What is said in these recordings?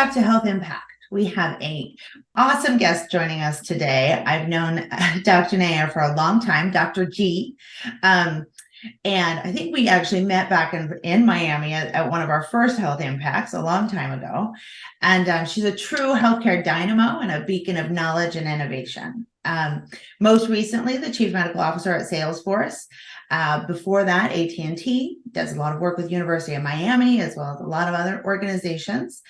back to Health Impact. We have a awesome guest joining us today. I've known Dr. Nayyar for a long time, Dr. G. Um, and I think we actually met back in Miami at one of our first Health Impacts a long time ago. And she's a true healthcare dynamo and a beacon of knowledge and innovation. Most recently, the Chief Medical Officer at Salesforce. Before that, AT&T does a lot of work with University of Miami, as well as a lot of other organizations.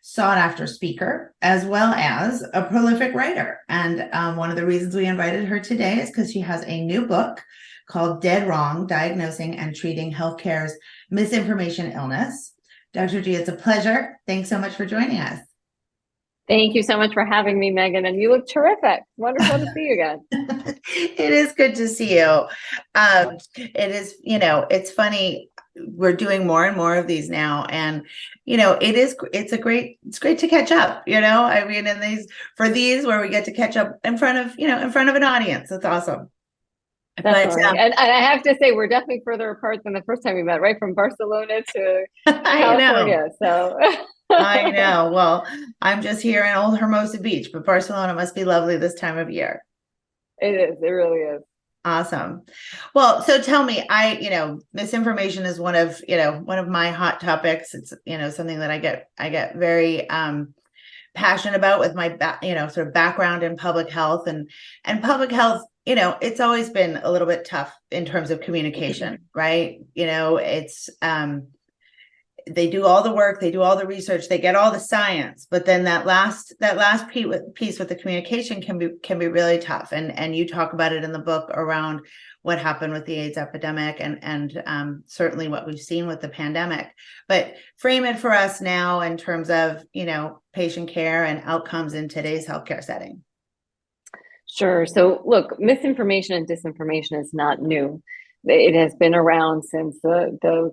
Sought after speaker, as well as a prolific writer. And one of the reasons we invited her today is because she has a new book called Dead Wrong, Diagnosing and Treating Healthcare's Misinformation Illness. Dr. G, it's a pleasure. Thanks so much for joining us. Thank you so much for having me, Megan. And you look terrific. Wonderful to see you again. It is good to see you. It is, it's funny. We're doing more and more of these now. And, it's great to catch up, I mean, and these where we get to catch up in front of an audience. That's awesome. Definitely. And I have to say, we're definitely further apart than the first time we met, right? From Barcelona to California. So I know. Well, I'm just here in Old Hermosa Beach, but Barcelona must be lovely this time of year. It is. It really is. Awesome. Well, so tell me, misinformation is one of my hot topics. It's, something that I get very passionate about with my, sort of background in public health and public health. It's always been a little bit tough in terms of communication, right? It's, they do all the work, they do all the research, they get all the science, but then that last piece with the communication can be really tough. And you talk about it in the book around what happened with the AIDS epidemic and certainly what we've seen with the pandemic. But frame it for us now in terms of, patient care and outcomes in today's healthcare setting. Sure. So look, misinformation and disinformation is not new. It has been around since the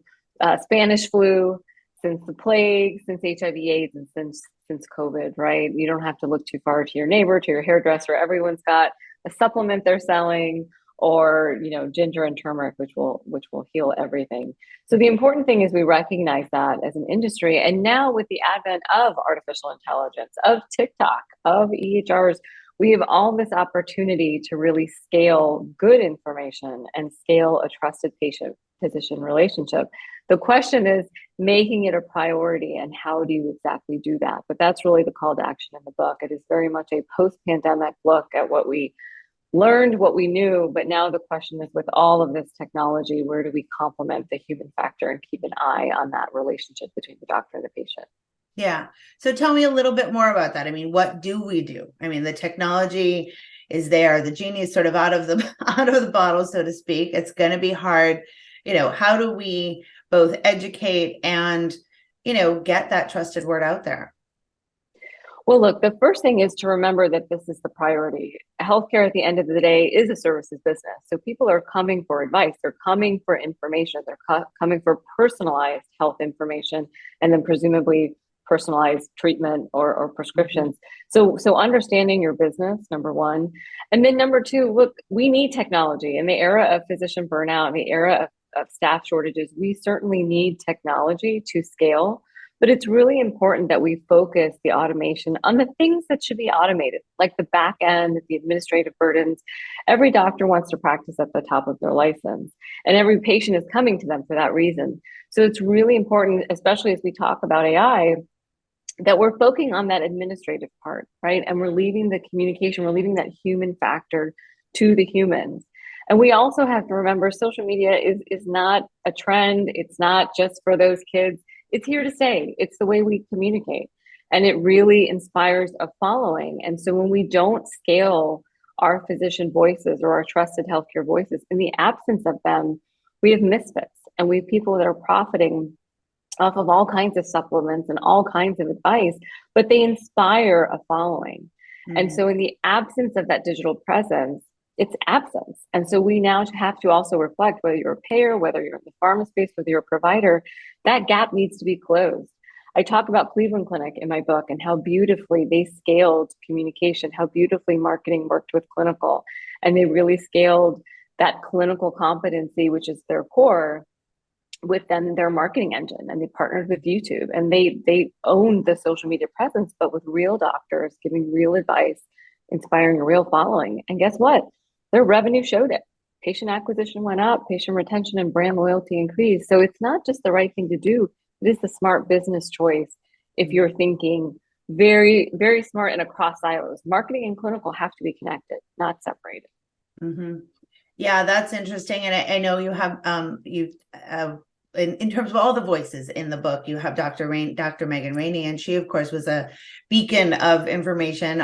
Spanish flu, since the plague, since HIV/AIDS, and since COVID, right? You don't have to look too far to your neighbor, to your hairdresser. Everyone's got a supplement they're selling, or ginger and turmeric, which will heal everything. So the important thing is we recognize that as an industry. And now with the advent of artificial intelligence, of TikTok, of EHRs, we have all this opportunity to really scale good information and scale a trusted patient-physician relationship. The question is making it a priority, and how do you exactly do that? But that's really the call to action in the book. It is very much a post-pandemic look at what we learned, what we knew, but now the question is, with all of this technology, where do we complement the human factor and keep an eye on that relationship between the doctor and the patient? Yeah. So tell me a little bit more about that. I mean, what do we do? I mean, the technology is there. The genie is sort of out of the bottle, so to speak. It's going to be hard. How do we both educate and, get that trusted word out there? Well, look, the first thing is to remember that this is the priority. Healthcare at the end of the day is a services business. So people are coming for advice. They're coming for information. They're coming for personalized health information, and then presumably personalized treatment or prescriptions. So understanding your business, number one. And then number two, look, we need technology. In the era of physician burnout, in the era of staff shortages, we certainly need technology to scale. But it's really important that we focus the automation on the things that should be automated, like the back end, the administrative burdens. Every doctor wants to practice at the top of their license, and every patient is coming to them for that reason. So it's really important, especially as we talk about AI, that we're focusing on that administrative part, right? And we're leaving the communication, we're leaving that human factor to the humans. And we also have to remember social media is not a trend. It's not just for those kids. It's here to stay. It's the way we communicate. And it really inspires a following. And so when we don't scale our physician voices or our trusted healthcare voices, in the absence of them, we have misfits, and we have people that are profiting off of all kinds of supplements and all kinds of advice, but they inspire a following. Mm-hmm. And so in the absence of that digital presence, it's absence. And so we now have to also reflect, whether you're a payer, whether you're in the pharma space, whether you're a provider, that gap needs to be closed. I talk about Cleveland Clinic in my book and how beautifully they scaled communication, how beautifully marketing worked with clinical, and they really scaled that clinical competency, which is their core, with them their marketing engine, and they partnered with YouTube, and they owned the social media presence, but with real doctors giving real advice, inspiring a real following. And guess what? Their revenue showed it. Patient acquisition went up, patient retention and brand loyalty increased. So it's not just the right thing to do, it is the smart business choice if you're thinking very, very smart and across silos. Marketing and clinical have to be connected, not separated. Mm-hmm. Yeah, that's interesting. And I know you have in terms of all the voices in the book, you have Dr. Megan Rainey, and she, of course, was a beacon of information,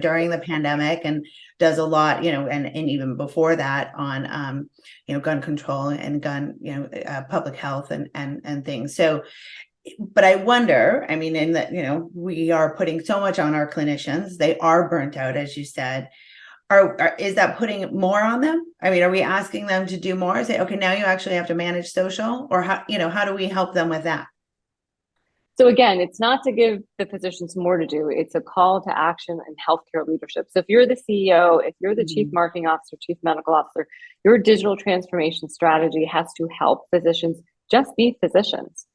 during the pandemic, and does a lot, and even before that on, gun control and gun, public health and things. So, but I wonder, I mean, in that, we are putting so much on our clinicians. They are burnt out, as you said. Is that putting more on them? I mean, are we asking them to do more? Say, okay, now you actually have to manage social, or how do we help them with that? So again, it's not to give the physicians more to do. It's a call to action in healthcare leadership. So if you're the CEO, if you're the chief marketing officer, chief medical officer, your digital transformation strategy has to help physicians just be physicians,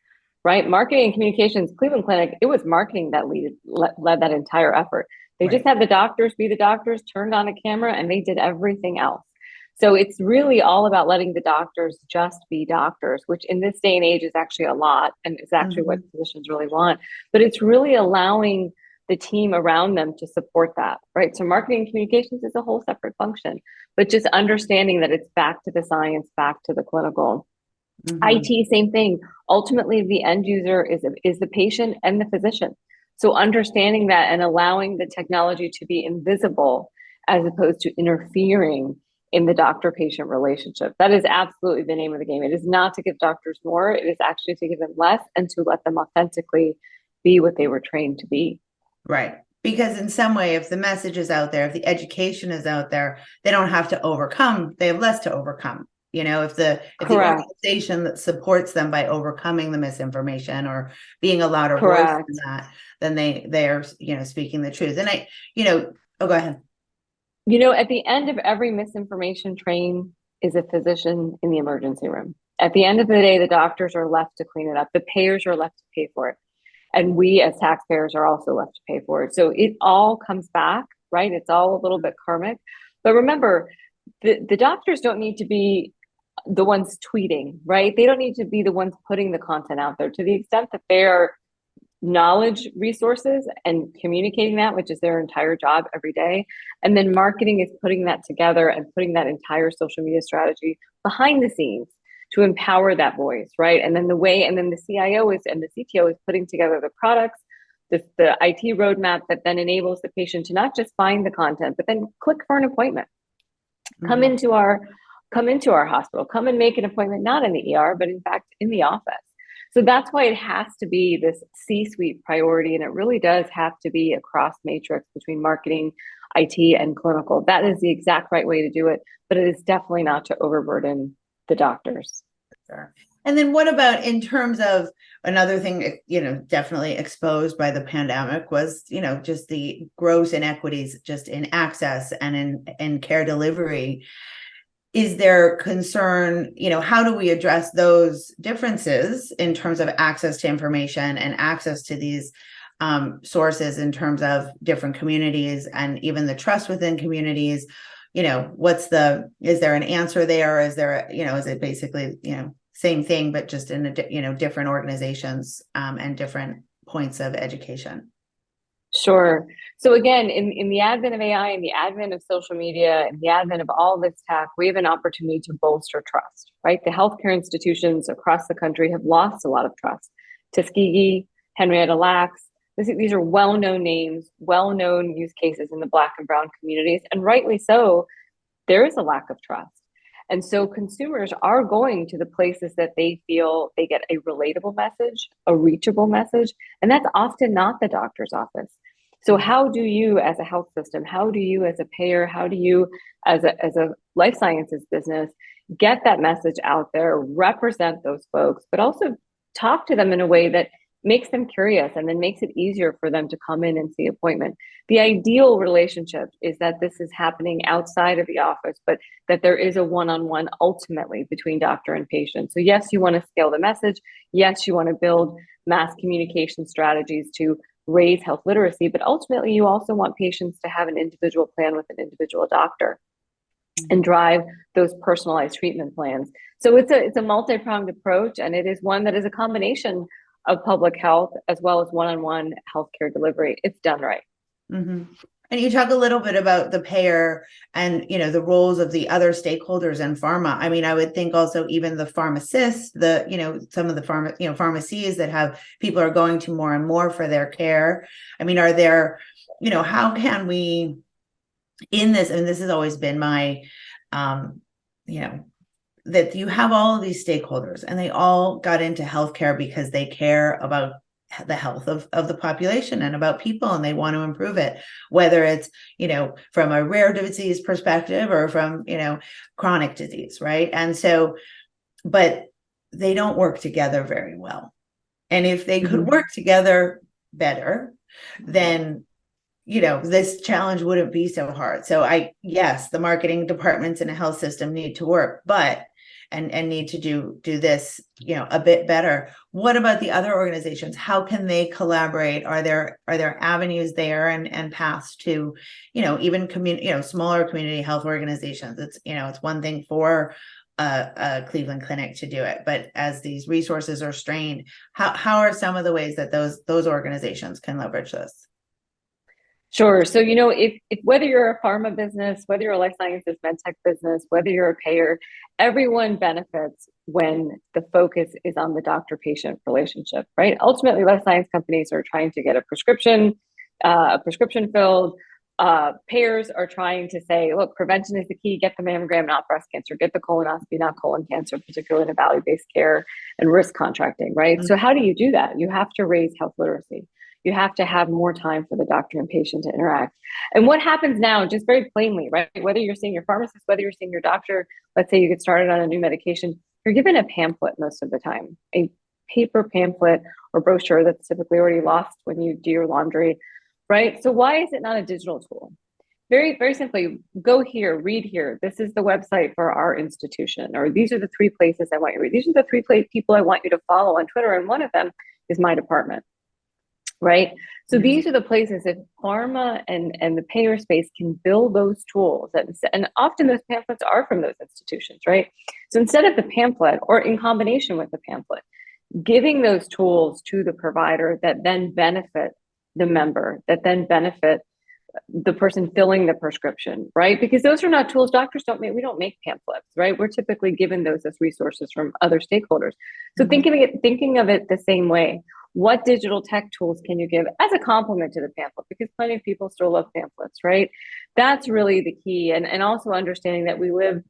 right? Marketing and communications, Cleveland Clinic, it was marketing that led that entire effort. They just had the doctors be the doctors, turned on a camera, and they did everything else. So it's really all about letting the doctors just be doctors, which in this day and age is actually a lot, and it's actually what physicians really want. But it's really allowing the team around them to support that, right? So marketing and communications is a whole separate function, but just understanding that it's back to the science, back to the clinical. IT, same thing. Ultimately, the end user is the patient and the physician. So understanding that and allowing the technology to be invisible as opposed to interfering in the doctor-patient relationship. That is absolutely the name of the game. It is not to give doctors more. It is actually to give them less and to let them authentically be what they were trained to be. Right. Because in some way, if the message is out there, if the education is out there, they don't have to overcome. They have less to overcome. If the organization that supports them by overcoming the misinformation or being a louder voice in that, then they are speaking the truth. And go ahead. At the end of every misinformation train is a physician in the emergency room. At the end of the day, the doctors are left to clean it up. The payers are left to pay for it. And we as taxpayers are also left to pay for it. So it all comes back, right? It's all a little bit karmic. But remember, the doctors don't need to be the ones tweeting, right? They don't need to be the ones putting the content out there. To the extent that they are knowledge resources and communicating that, which is their entire job every day. And then marketing is putting that together and putting that entire social media strategy behind the scenes to empower that voice, right? And then the CIO and the CTO is putting together the products, the IT roadmap that then enables the patient to not just find the content, but then click for an appointment. Come into our hospital, come and make an appointment, not in the ER, but in fact in the office. So that's why it has to be this C-suite priority, and it really does have to be a cross matrix between marketing, IT, and clinical. That is the exact right way to do it, but it is definitely not to overburden the doctors. Sure. And then what about in terms of another thing, definitely exposed by the pandemic was, just the gross inequities just in access and in care delivery. Is there concern, how do we address those differences in terms of access to information and access to these sources in terms of different communities and even the trust within communities? Is there an answer there? Is there, is it basically, same thing, but just in different organizations and different points of education? Sure. So again, in the advent of AI and the advent of social media and the advent of all this tech, we have an opportunity to bolster trust, right? The healthcare institutions across the country have lost a lot of trust. Tuskegee, Henrietta Lacks, these are well-known names, well-known use cases in the Black and Brown communities, and rightly so. There is a lack of trust. And so consumers are going to the places that they feel they get a relatable message, a reachable message, and that's often not the doctor's office. So how do you as a health system, how do you as a payer, how do you as a life sciences business get that message out there, represent those folks, but also talk to them in a way that makes them curious and then makes it easier for them to come in and see appointment. The ideal relationship is that this is happening outside of the office, but that there is a one-on-one ultimately between doctor and patient. So yes, you want to scale the message. Yes, you want to build mass communication strategies to raise health literacy, but ultimately you also want patients to have an individual plan with an individual doctor and drive those personalized treatment plans. So it's a multi-pronged approach, and it is one that is a combination of public health as well as one-on-one healthcare delivery. It's done right. Mm-hmm. And you talk a little bit about the payer and, the roles of the other stakeholders in pharma. I mean, I would think also even the pharmacists, some of the pharmacies that have people are going to more and more for their care. I mean, are there, how can we in this, and this has always been my, that you have all of these stakeholders and they all got into healthcare because they care about the health of the population and about people, and they want to improve it, whether it's from a rare disease perspective or from chronic disease, right? And so, but they don't work together very well, and if they could work together better, then this challenge wouldn't be so hard. So yes, the marketing departments in a health system need to work, but and need to do this, a bit better. What about the other organizations? How can they collaborate? Are there avenues there and paths to, even smaller community health organizations? It's one thing for a Cleveland clinic to do it, but as these resources are strained, how are some of the ways that those organizations can leverage this? Sure. So, if whether you're a pharma business, whether you're a life sciences med tech business, whether you're a payer, everyone benefits when the focus is on the doctor-patient relationship, right? Ultimately, life science companies are trying to get a prescription filled. Payers are trying to say, look, prevention is the key. Get the mammogram, not breast cancer. Get the colonoscopy, not colon cancer, particularly in value-based care and risk contracting, right? So how do you do that? You have to raise health literacy. You have to have more time for the doctor and patient to interact. And what happens now, just very plainly, right? Whether you're seeing your pharmacist, whether you're seeing your doctor, let's say you get started on a new medication, you're given a pamphlet most of the time, a paper pamphlet or brochure that's typically already lost when you do your laundry, right? So why is it not a digital tool? Very, very simply, go here, read here. This is the website for our institution, or these are the 3 places I want you to read. These are the 3 people I want you to follow on Twitter, and one of them is my department. Right. So these are the places that pharma and the payer space can build those tools. And often those pamphlets are from those institutions, right? So instead of the pamphlet, or in combination with the pamphlet, giving those tools to the provider that then benefit the member, that then benefit the person filling the prescription, right? Because those are not tools doctors we don't make pamphlets, right? We're typically given those as resources from other stakeholders. So thinking of it the same way. What digital tech tools can you give as a complement to the pamphlet? Because plenty of people still love pamphlets, right? That's really the key. And also understanding that we live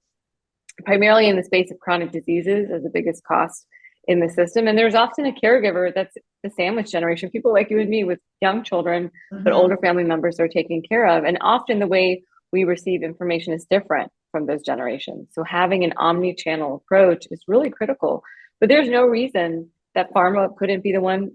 primarily in the space of chronic diseases as the biggest cost in the system. And there's often a caregiver that's the sandwich generation, people like you and me with young children, but older family members are taken care of. And often the way we receive information is different from those generations. So having an omni-channel approach is really critical. But there's no reason that pharma couldn't be the one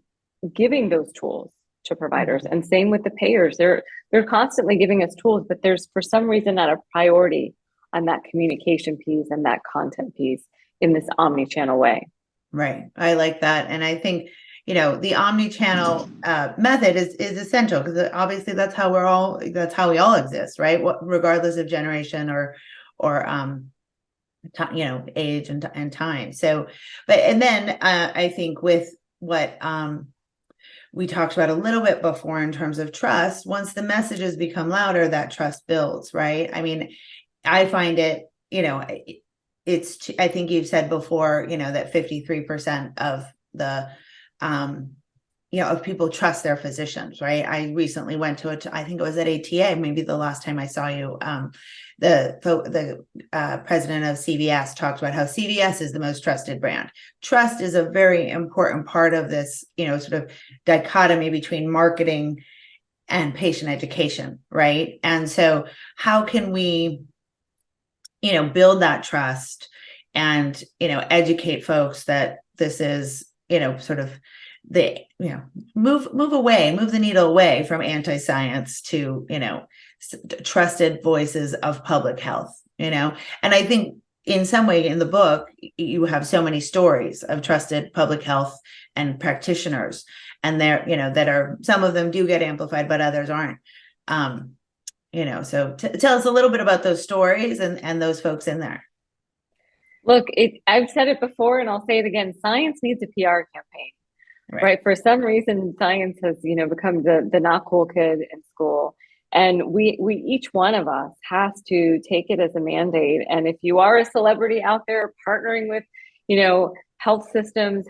giving those tools to providers. And same with the payers. They're constantly giving us tools, but there's for some reason not a priority on that communication piece and that content piece in this omni-channel way. Right. I like that. And I think, the omni-channel method is essential, because obviously that's how we all exist, right? Regardless of generation or age and time. So, and then I think with what we talked about a little bit before in terms of trust, once the messages become louder, that trust builds, right? I mean, I find it, I think you've said before, that 53% of the of people trust their physicians, right? I recently went to I think it was at ATA, maybe the last time I saw you. The president of CVS talked about how CVS is the most trusted brand. Trust is a very important part of this, sort of dichotomy between marketing and patient education, right? And so how can we, build that trust and, educate folks that this is, sort of move the needle away from anti-science to, trusted voices of public health, and I think in some way in the book, you have so many stories of trusted public health and practitioners, and that are, some of them do get amplified, but others aren't. So tell us a little bit about those stories and those folks in there. Look, I've said it before and I'll say it again. Science needs a PR campaign, right? For some reason, science has, become the not cool kid in school. And we each one of us has to take it as a mandate. And if you are a celebrity out there partnering with, health systems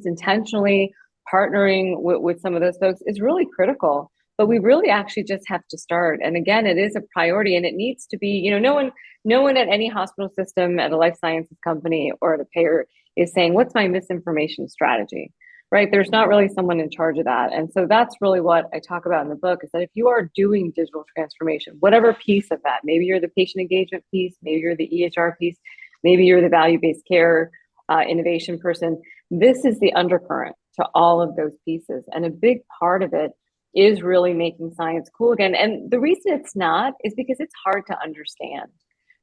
intentionally partnering with some of those folks is really critical. But we really actually just have to start. And again, it is a priority, and it needs to be, no one at any hospital system, at a life sciences company or at a payer is saying, what's my misinformation strategy, right? There's not really someone in charge of that. And so that's really what I talk about in the book, is that if you are doing digital transformation, whatever piece of that, maybe you're the patient engagement piece, maybe you're the EHR piece, maybe you're the value-based care innovation person, this is the undercurrent to all of those pieces. And a big part of it is really making science cool again. And the reason it's not is because it's hard to understand,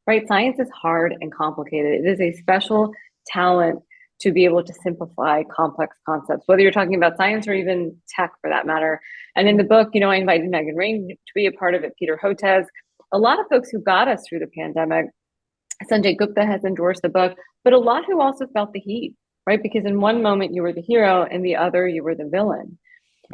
right? Science is hard and complicated. It is a special talent to be able to simplify complex concepts, whether you're talking about science or even tech for that matter. And in the book, I invited Megan Rain to be a part of it, Peter Hotez, a lot of folks who got us through the pandemic. Sanjay Gupta has endorsed the book, but a lot who also felt the heat, right? Because in one moment you were the hero and the other you were the villain.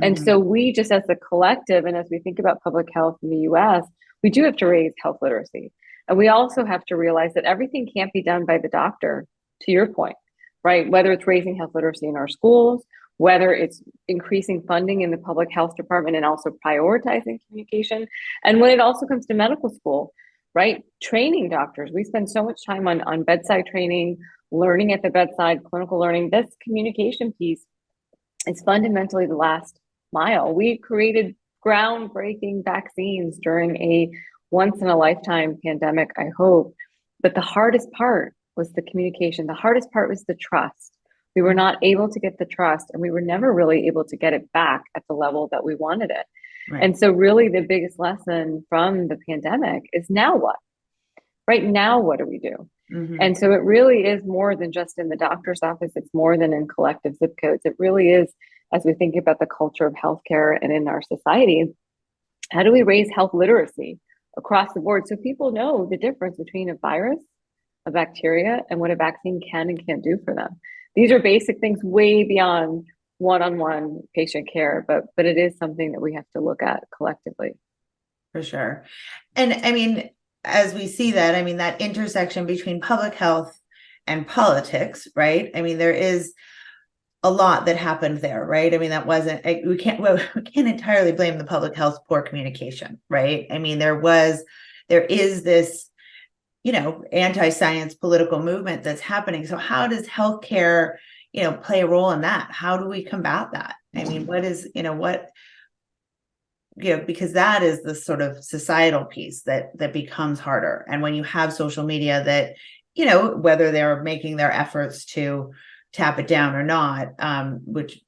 And so we just, as a collective, and as we think about public health in the US, we do have to raise health literacy. And we also have to realize that everything can't be done by the doctor, to your point, right? Whether it's raising health literacy in our schools, whether it's increasing funding in the public health department and also prioritizing communication. And when it also comes to medical school, right? Training doctors. We spend so much time on bedside training, learning at the bedside, clinical learning. This communication piece is fundamentally the last mile. We created groundbreaking vaccines during a once in a lifetime pandemic, I hope. But the hardest part was the communication. The hardest part was the trust. We were not able to get the trust, and we were never really able to get it back at the level that we wanted it. Right. And so really the biggest lesson from the pandemic is, now what? Right now, what do we do? And so it really is more than just in the doctor's office. It's more than in collective zip codes. It really is, as we think about the culture of healthcare and in our society, how do we raise health literacy across the board so people know the difference between a virus, a bacteria, and what a vaccine can and can't do for them? These are basic things way beyond one-on-one patient care, but it is something that we have to look at collectively. For sure. And I mean, as we see that, that intersection between public health and politics, right? There is a lot that happened there, right? That wasn't, we can't entirely blame the public health poor communication, right? There is this, anti-science political movement that's happening. So how does healthcare, play a role in that? How do we combat that? Because that is the sort of societal piece that becomes harder. And when you have social media that, whether they're making their efforts to tap it down or not, which,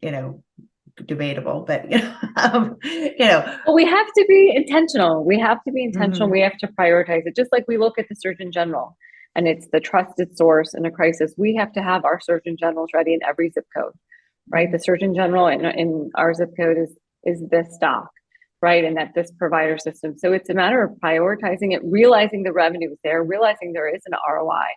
debatable, but, Well, we have to be intentional. We have to be intentional. We have to prioritize it. Just like we look at the Surgeon General and it's the trusted source in a crisis. We have to have our Surgeon Generals ready in every zip code, right? The Surgeon General in our zip code is this doc, right? And that this provider system. So it's a matter of prioritizing it, realizing the revenue is there, realizing there is an ROI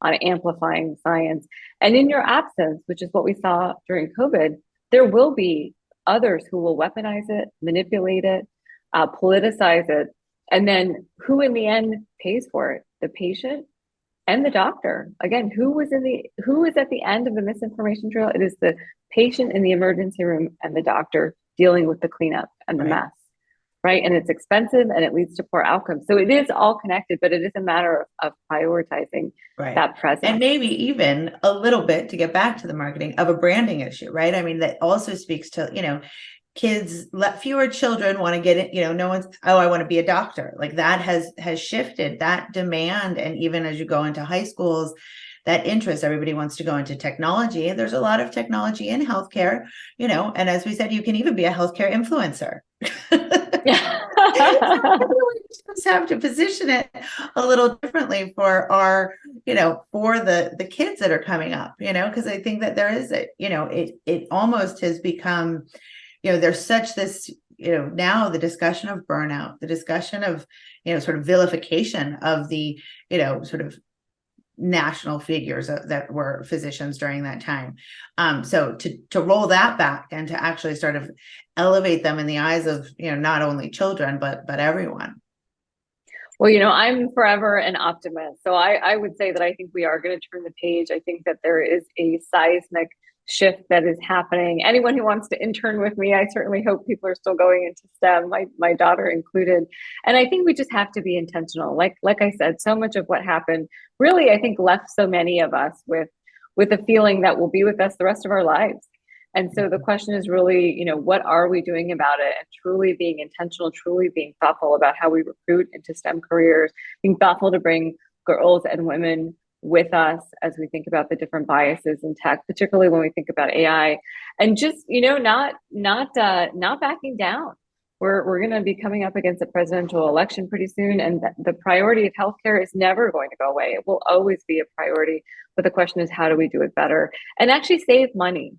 on amplifying science. And in your absence, which is what we saw during COVID, there will be others who will weaponize it, manipulate it, politicize it. And then who in the end pays for it? The patient and the doctor. Again, who is at the end of the misinformation trail? It is the patient in the emergency room and the doctor dealing with the cleanup and the mess, right? And it's expensive and it leads to poor outcomes. So it is all connected, but it is a matter of prioritizing that presence. And maybe even a little bit, to get back to the marketing, of a branding issue, right? That also speaks to, kids, let fewer children want to get it, no one's, I want to be a doctor. Like that has shifted that demand. And even as you go into high schools, that interest. Everybody wants to go into technology, and there's a lot of technology in healthcare, and as we said, you can even be a healthcare influencer. We just have to position it a little differently for our, for the kids that are coming up, because I think that there is it almost has become, there's such this, now the discussion of burnout, the discussion of, sort of vilification of the, sort of national figures that were physicians during that time. So to roll that back and to actually sort of elevate them in the eyes of, not only children, but everyone. Well, I'm forever an optimist. So I would say that I think we are going to turn the page. I think that there is a seismic shift that is happening. Anyone who wants to intern with me, I certainly hope people are still going into STEM, my daughter included. And I think we just have to be intentional. Like I said, so much of what happened really, I think, left so many of us with a feeling that will be with us the rest of our lives. And so the question is really, what are we doing about it? And truly being intentional, truly being thoughtful about how we recruit into STEM careers, being thoughtful to bring girls and women with us as we think about the different biases in tech, particularly when we think about AI, and just, not backing down. We're going to be coming up against a presidential election pretty soon, and the priority of healthcare is never going to go away. It will always be a priority, but the question is, how do we do it better and actually save money?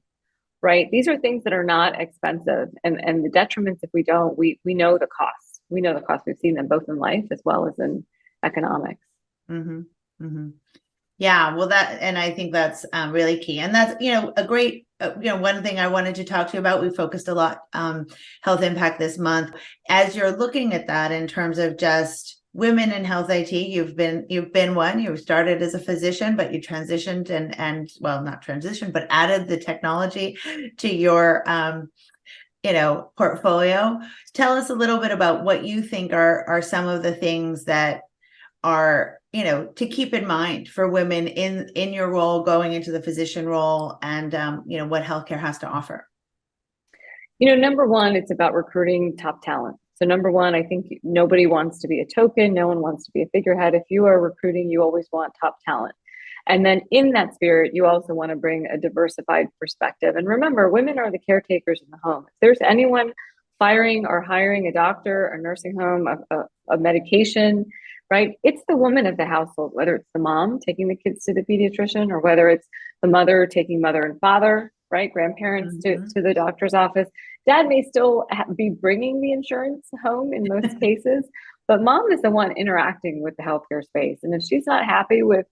Right? These are things that are not expensive, and the detriments if we don't, we know the costs. We know the costs. We've seen them both in life as well as in economics. Mm-hmm. Mm-hmm. Yeah, well, and I think that's really key, and that's a great one thing I wanted to talk to you about. We focused a lot Health Impact this month. As you're looking at that in terms of just women in health IT, you've been one. You started as a physician, but you transitioned and well, not transitioned, but added the technology to your portfolio. Tell us a little bit about what you think are some of the things that are to keep in mind for women in your role, going into the physician role, and what healthcare has to offer. Number one, it's about recruiting top talent. So number one, I think nobody wants to be a token. No one wants to be a figurehead. If you are recruiting, you always want top talent. And then in that spirit, you also want to bring a diversified perspective. And remember, women are the caretakers in the home. If there's anyone firing or hiring a doctor, a nursing home, a medication, right? It's the woman of the household, whether it's the mom taking the kids to the pediatrician or whether it's the mother taking mother and father, right? Grandparents to the doctor's office. Dad may still be bringing the insurance home in most cases, but mom is the one interacting with the healthcare space. And if she's not happy with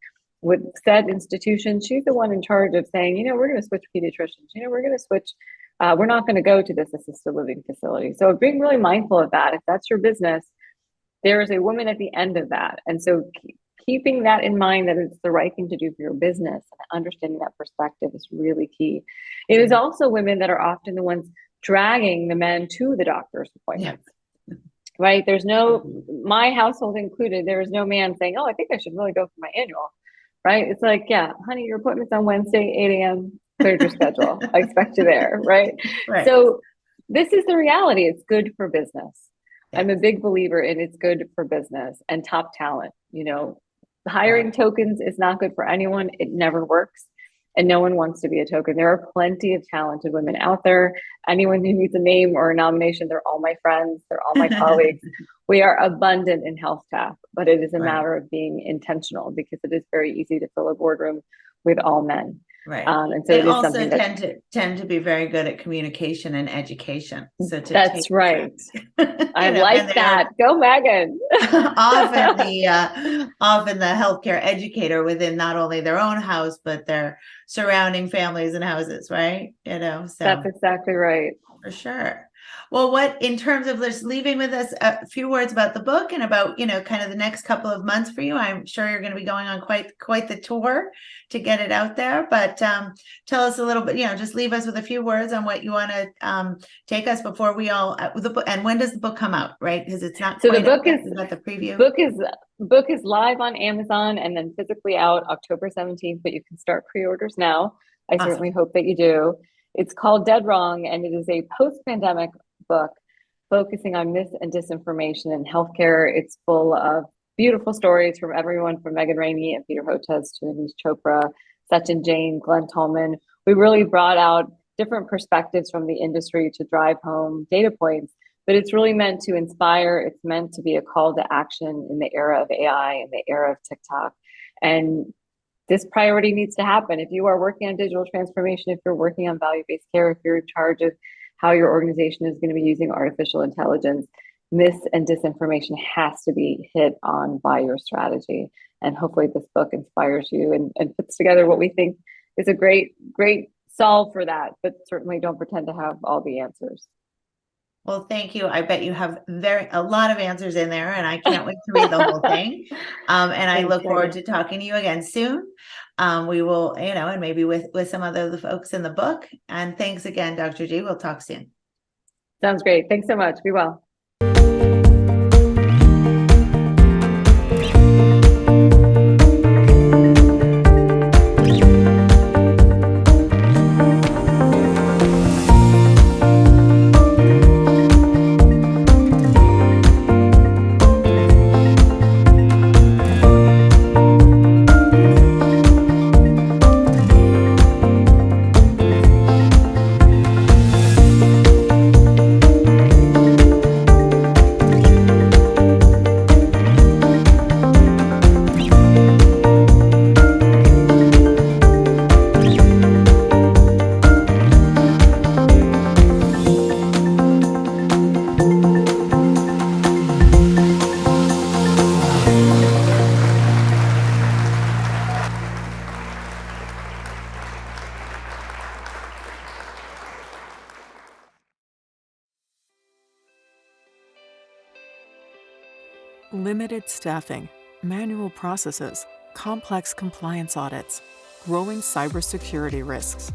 said institution, she's the one in charge of saying, we're going to switch pediatricians. We're going to switch. We're not going to go to this assisted living facility. So being really mindful of that. If that's your business, there is a woman at the end of that. And so keeping that in mind, that it's the right thing to do for your business and understanding that perspective is really key. It is also women that are often the ones dragging the men to the doctor's appointments, right? There's my household included, there is no man saying, oh, I think I should really go for my annual, right? It's like, yeah, honey, your appointment's on Wednesday, 8 a.m., cleared your schedule. I expect you there, right? So this is the reality. It's good for business. I'm a big believer in it's good for business and top talent. Hiring tokens is not good for anyone. It never works. And no one wants to be a token. There are plenty of talented women out there. Anyone who needs a name or a nomination, they're all my friends. They're all my colleagues. We are abundant in health staff, but it is a matter of being intentional because it is very easy to fill a boardroom with all men. Right. And so they it is also something tend to be very good at communication and education. So that's right. I like that. Go, Megan. often the healthcare educator within not only their own house, but their surrounding families and houses, right? So that's exactly right. For sure. Well, in terms of just leaving with us a few words about the book and about, kind of the next couple of months for you, I'm sure you're going to be going on quite the tour to get it out there, but tell us a little bit, just leave us with a few words on what you want to take us before we all, the book, and when does the book come out, right? Because it's not so the book is the preview. Book is live on Amazon and then physically out October 17th, but you can start pre-orders now. I certainly hope that you do. It's called Dead Wrong, and it is a post-pandemic book focusing on myth and disinformation in healthcare. It's full of beautiful stories from everyone from Megan Rainey and Peter Hotez to Anish Chopra, Sachin Jain, Glenn Tolman. We really brought out different perspectives from the industry to drive home data points, but it's really meant to inspire. It's meant to be a call to action in the era of AI, in the era of TikTok. And this priority needs to happen. If you are working on digital transformation, if you're working on value-based care, if you're in charge of how your organization is going to be using artificial intelligence, mis and disinformation has to be hit on by your strategy. And hopefully this book inspires you and puts together what we think is a great solve for that, but certainly don't pretend to have all the answers. Well, thank you. I bet you have a lot of answers in there, and I can't wait to read the whole thing. And I look forward to talking to you again soon. We will, and maybe with some other the folks in the book. And thanks again, Dr. G. We'll talk soon. Sounds great. Thanks so much. Be well. Limited staffing, manual processes, complex compliance audits, growing cybersecurity risks.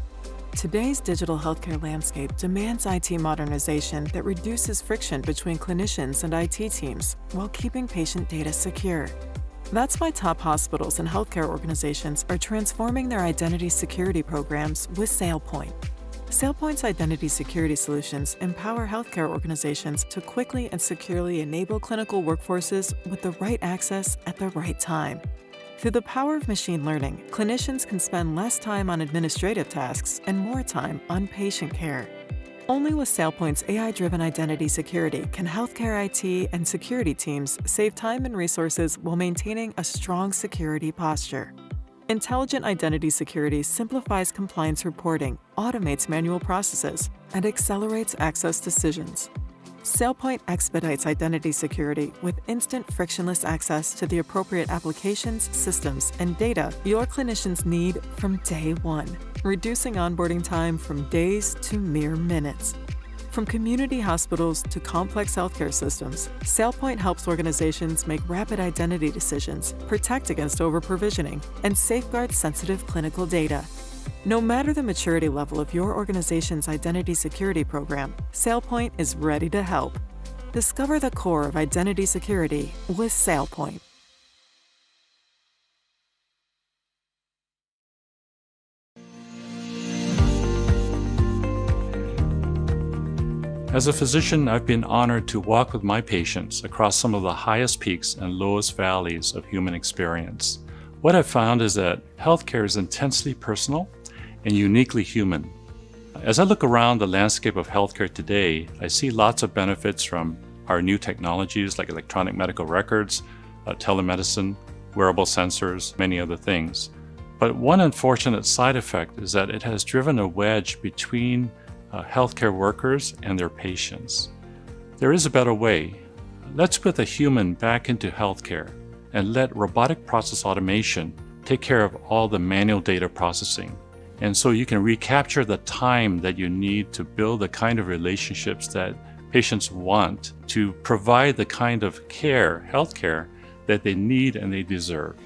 Today's digital healthcare landscape demands IT modernization that reduces friction between clinicians and IT teams while keeping patient data secure. That's why top hospitals and healthcare organizations are transforming their identity security programs with SailPoint. SailPoint's identity security solutions empower healthcare organizations to quickly and securely enable clinical workforces with the right access at the right time. Through the power of machine learning, clinicians can spend less time on administrative tasks and more time on patient care. Only with SailPoint's AI-driven identity security can healthcare IT and security teams save time and resources while maintaining a strong security posture. Intelligent identity security simplifies compliance reporting, automates manual processes, and accelerates access decisions. SailPoint expedites identity security with instant frictionless access to the appropriate applications, systems, and data your clinicians need from day one, reducing onboarding time from days to mere minutes. From community hospitals to complex healthcare systems, SailPoint helps organizations make rapid identity decisions, protect against over-provisioning, and safeguard sensitive clinical data. No matter the maturity level of your organization's identity security program, SailPoint is ready to help. Discover the core of identity security with SailPoint. As a physician, I've been honored to walk with my patients across some of the highest peaks and lowest valleys of human experience. What I've found is that healthcare is intensely personal and uniquely human. As I look around the landscape of healthcare today, I see lots of benefits from our new technologies like electronic medical records, telemedicine, wearable sensors, many other things. But one unfortunate side effect is that it has driven a wedge between healthcare workers and their patients. There is a better way. Let's put the human back into healthcare and let robotic process automation take care of all the manual data processing. And so you can recapture the time that you need to build the kind of relationships that patients want to provide the kind of care, healthcare, that they need and they deserve.